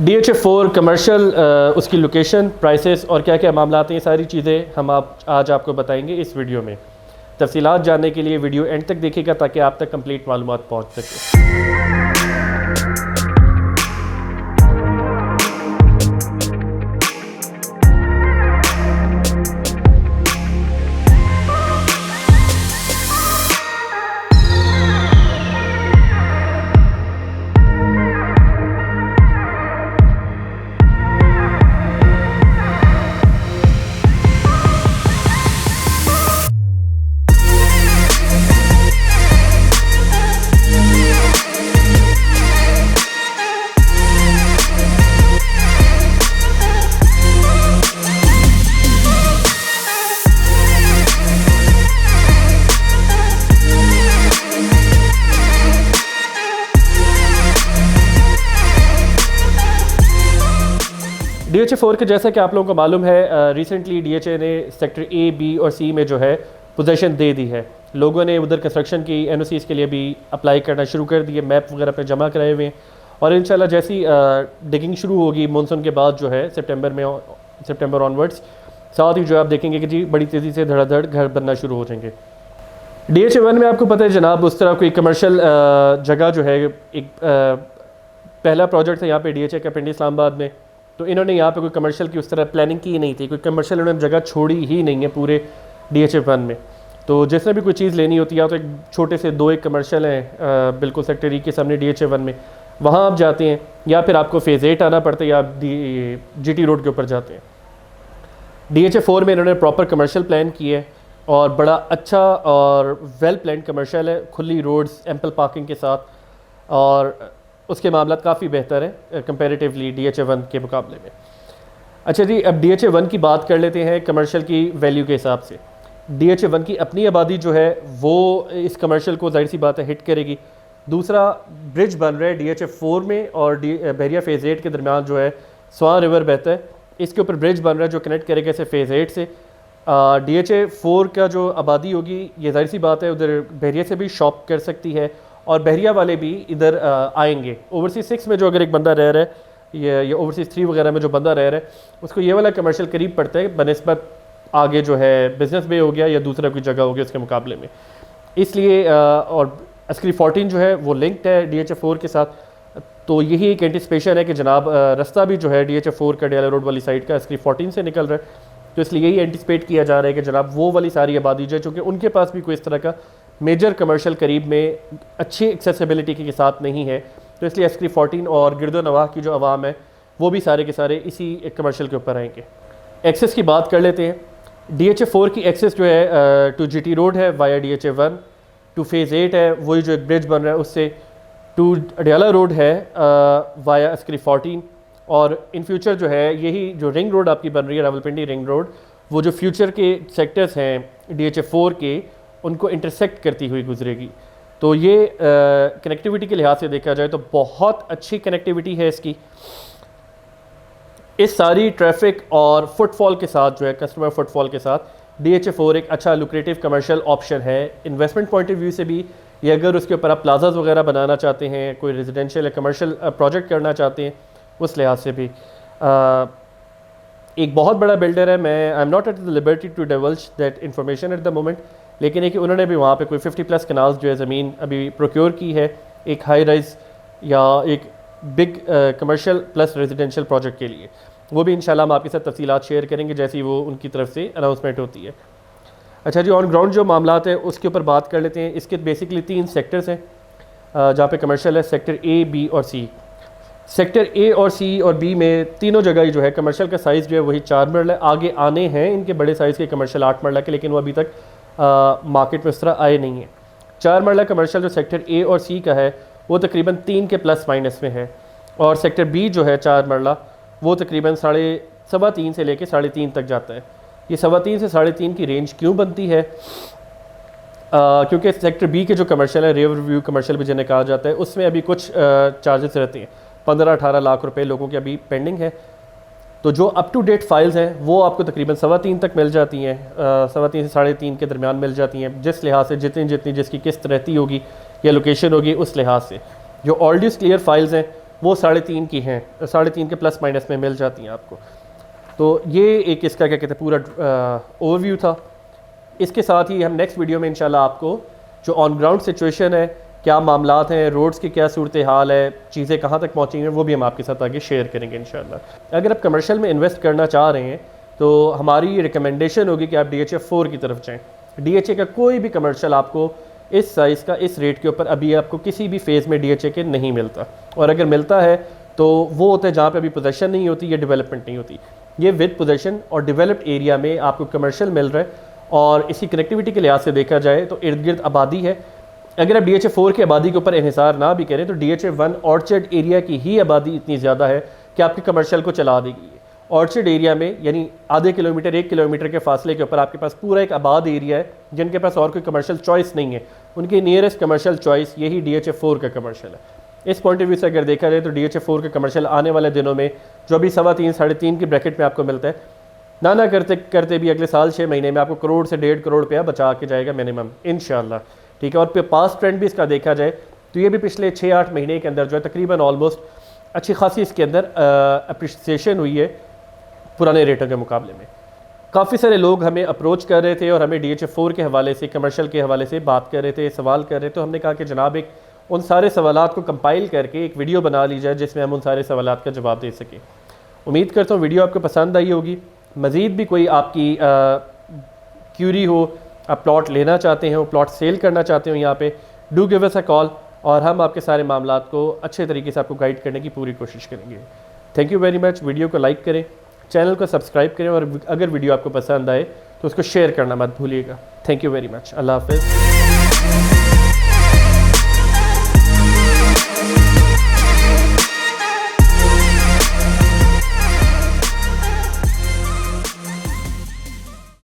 DHA4 commercial, उसकी location, prices और क्या क्या मामला हैं, ये सारी चीज़ें हम आज आपको बताएंगे इस वीडियो में। तफसीलात जानने के लिए वीडियो एंड तक देखिएगा ताकि आप तक कंप्लीट मालूमात पहुंच सके। DHA4 के जैसा कि आप लोगों को मालूम है, रिसेंटली DHA ने सेक्टर A, B और C में जो है पोजीशन दे दी है। लोगों ने उधर कंस्ट्रक्शन की NOCs के लिए भी अप्लाई करना शुरू कर दिए, मैप वगैरह पे जमा कराए हुए हैं और इंशाल्लाह जैसी डिगिंग शुरू होगी मानसून के बाद जो है सितंबर ऑनवर्ड्स, साथ ही जो आप देखेंगे कि जी बड़ी तेज़ी से धड़ाधड़ घर बनना शुरू हो जाएंगे। DHA1 में आपको पता है जनाब, उस तरह कोई कमर्शियल जगह जो है, एक पहला प्रोजेक्ट था यहाँ पे DHA का पिंडी इस्लामाबाद में, तो इन्होंने यहाँ पे कोई कमर्शियल की उस तरह प्लानिंग की नहीं थी, कोई कमर्शियल उन्होंने जगह छोड़ी ही नहीं है पूरे DHA1 में। तो जिसने भी कोई चीज़ लेनी होती है तो एक छोटे से 2-1 कमर्शियल हैं बिल्कुल सेक्टर E के सामने DHA1 में, वहाँ आप जाते हैं, या फिर आपको फेज़ 8 आना पड़ता है या आप GT रोड के ऊपर जाते हैं। DHA4 में इन्होंने प्रॉपर कमर्शियल प्लान की है और बड़ा अच्छा और वेल प्लान कमर्शियल है, खुली रोड्स, एम्पल पार्किंग के साथ, और उसके मामला काफ़ी बेहतर है कंपैरेटिवली DHA1 के मुकाबले में। अच्छा जी, अब DHA1 की बात कर लेते हैं कमर्शियल की वैल्यू के हिसाब से। DHA1 की अपनी आबादी जो है वो इस कमर्शियल को जाहिर सी बात है हिट करेगी। दूसरा, ब्रिज बन रहा है DHA4 में और बहरिया फेज़ 8 के दरमियान जो है स्वां रिवर बहता है, इसके ऊपर ब्रिज बन रहा है जो कनेक्ट करेगा इसे फेज़ 8 से। DHA4 का जो आबादी होगी ये जाहिर सी बात है उधर बहरिया से भी शॉप कर सकती है और बहरिया वाले भी इधर आएंगे। ओवरसीज़ 6 में जो अगर एक बंदा रह रहा है या ओवरसीज़ 3 वगैरह में जो बंदा रह रहा है उसको ये वाला कमर्शियल करीब पड़ता है बनस्बत आगे जो है बिजनेस बे हो गया या दूसरा कोई जगह हो गया उसके मुकाबले में, इसलिए और अस्करी 14 जो है वो लिंक्ड है DHA4 के साथ। तो यही एक एंटिसिपेशन है कि जनाब रास्ता भी जो है DHA4 का डियाला रोड वाली साइड का अस्करी 14 से निकल रहा है, तो इसलिए यही एंटिसिपेट किया जा रहा है कि जनाब वो वाली सारी आबादी जो है, चूँकि उनके पास भी कोई इस तरह का मेजर कमर्शियल करीब में अच्छी एक्सेसिबिलिटी के साथ नहीं है, तो इसलिए अस्करी 14 और गिरदो नवाह की जो आवाम है वो भी सारे के सारे इसी एक कमर्शियल के ऊपर आएंगे। एक्सेस की बात कर लेते हैं। DHA4 की एक्सेस जो है टू GT रोड है वाया DHA1, टू फेज़ 8 है वही जो एक ब्रिज बन रहा है उससे, टू अडियाला रोड है वाया अस्करी 14, और इन फ्यूचर जो है यही जो रिंग रोड आपकी बन रही है रावलपिंडी रिंग रोड, वो जो फ्यूचर के सेक्टर्स हैं DHA4 के उनको इंटरसेक्ट करती हुई गुजरेगी। तो ये कनेक्टिविटी के लिहाज से देखा जाए तो बहुत अच्छी कनेक्टिविटी है इसकी। इस सारी ट्रैफिक और फुटफॉल के साथ जो है, कस्टमर फुटफॉल के साथ DHA4 एक अच्छा लुक्रेटिव कमर्शियल ऑप्शन है इन्वेस्टमेंट पॉइंट ऑफ व्यू से भी। ये अगर उसके ऊपर आप प्लाजाज वगैरह बनाना चाहते हैं, कोई रेजिडेंशियल या कमर्शियल प्रोजेक्ट करना चाहते हैं, उस लिहाज से भी एक बहुत बड़ा बिल्डर है। मैं I am not at the liberty to divulge that information at the moment, लेकिन है कि उन्होंने भी वहाँ पे कोई 50+ कनाल्स जो है ज़मीन अभी प्रोक्योर की है एक हाई राइज या एक big commercial plus residential project के लिए। वो भी इंशाल्लाह हम आपके साथ तफसीलात शेयर करेंगे जैसी वो उनकी तरफ से अनाउंसमेंट होती है। अच्छा जी, ऑन ग्राउंड जो मामलात है उसके ऊपर बात कर लेते हैं। इसके बेसिकली 3 सेक्टर्स हैं जहाँ पे कमर्शियल है, सेक्टर A, B और C। सेक्टर A और C और B में तीनों जगह ही जो है कमर्शियल का साइज़ जो है वही 4 मरला है। आगे आने हैं इनके बड़े साइज़ के कमर्शियल 8 मरला के, लेकिन वो अभी तक मार्केट में उस तरह आए नहीं है। 4 मरला कमर्शियल जो सेक्टर A और C का है वो तकरीबन 3 के प्लस माइनस में है, और सेक्टर B जो है 4 मरला वो तकरीबन 3.5 से लेके 3.5 तक जाता है। ये 3.5 से 3.5 की रेंज क्यों बनती है? क्योंकि सेक्टर B के जो कमर्शियल है, रियर व्यू कमर्शियल भी जिन्हें कहा जाता है, उसमें अभी कुछ चार्जेस रहते हैं। 15-18 लाख रुपए लोगों की अभी पेंडिंग है। तो जो अप टू डेट फाइल्स हैं वो आपको तकरीबन 3.25 तक मिल जाती हैं, 3.25 से 3.5 के दरमियान मिल जाती हैं, जिस लिहाज से जितनी जिसकी किस्त रहती होगी या लोकेशन होगी उस लिहाज से। जो ऑलरेडी क्लियर फाइल्स हैं वो 3.5 की हैं, 3.5 के प्लस माइनस में मिल जाती हैं आपको। तो ये एक इसका क्या कहते हैं पूरा ओवरव्यू था। इसके साथ ही हम नेक्स्ट वीडियो में इंशाल्लाह आपको जो ऑन ग्राउंड सिचुएशन है, क्या मामलात हैं, रोड्स की क्या सूरत हाल है, चीज़ें कहाँ तक पहुँची हैं, वो भी हम आपके साथ आगे शेयर करेंगे इंशाल्लाह। अगर आप कमर्शियल में इन्वेस्ट करना चाह रहे हैं तो हमारी रिकमेंडेशन होगी कि आप DHA 4 की तरफ जाएँ। DHA का कोई भी कमर्शियल आपको इस साइज़ का इस रेट के ऊपर अभी आपको किसी भी फेज़ में DHA के नहीं मिलता, और अगर मिलता है तो वो होता है जहाँ पे अभी पोजेशन नहीं होती या डेवलपमेंट नहीं होती। ये विद पोजेशन और डेवलप्ड एरिया में आपको कमर्शियल मिल रहा है। और इसकी कनेक्टिविटी के लिहाज से देखा जाए तो इर्द गिर्द आबादी है। अगर आप DHA 4 की आबादी के ऊपर इन्हिसार ना भी करें तो DHA 1 ऑर्चर्ड एरिया की ही आबादी इतनी ज़्यादा है कि आपके कमर्शियल को चला देगी। ऑर्चर्ड एरिया में यानी आधे किलोमीटर 1 किलोमीटर के फासले के ऊपर आपके पास पूरा एक आबाद एरिया है जिनके पास और कोई कमर्शियल चॉइस नहीं है, उनकी नियरेस्ट कमर्शियल चॉइस यही DHA 4 का कमर्शियल है। इस पॉइंट ऑफ व्यू से अगर देखा जाए तो DHA 4 का कमर्शियल आने वाले दिनों में जो अभी 3.25 3.5 की ब्रैकेट में आपको मिलता है, ना करते करते भी अगले साल 6 महीने में आपको करोड़ से 1.5 करोड़ रुपया बचा के जाएगा मिनिमम इंशाल्लाह, ठीक है। और पास्ट ट्रेंड भी इसका देखा जाए तो ये भी पिछले 6-8 महीने के अंदर जो है तकरीबन ऑलमोस्ट अच्छी खासी इसके अंदर अप्रिसिएशन हुई है पुराने रेटों के मुकाबले में। काफ़ी सारे लोग हमें अप्रोच कर रहे थे और हमें DHA 4 के हवाले से, कमर्शियल के हवाले से बात कर रहे थे, सवाल कर रहे थे। तो हमने कहा कि जनाब एक उन सारे सवालात को कंपाइल करके एक वीडियो बना ली जाए जिसमें हम उन सारे सवालात का जवाब दे सकें। उम्मीद करता हूँ वीडियो आपको पसंद आई होगी। मज़ीद भी कोई आपकी क्यूरी हो, आप प्लॉट लेना चाहते हो, प्लॉट सेल करना चाहते हो, यहाँ पे do give us a call और हम आपके सारे मामलात को अच्छे तरीके से आपको गाइड करने की पूरी कोशिश करेंगे। Thank you very much. Video को लाइक करें, चैनल को सब्सक्राइब करें और अगर वीडियो आपको पसंद आए तो उसको शेयर करना मत भूलिएगा। Thank you very much. अल्लाह हाफ़िज़।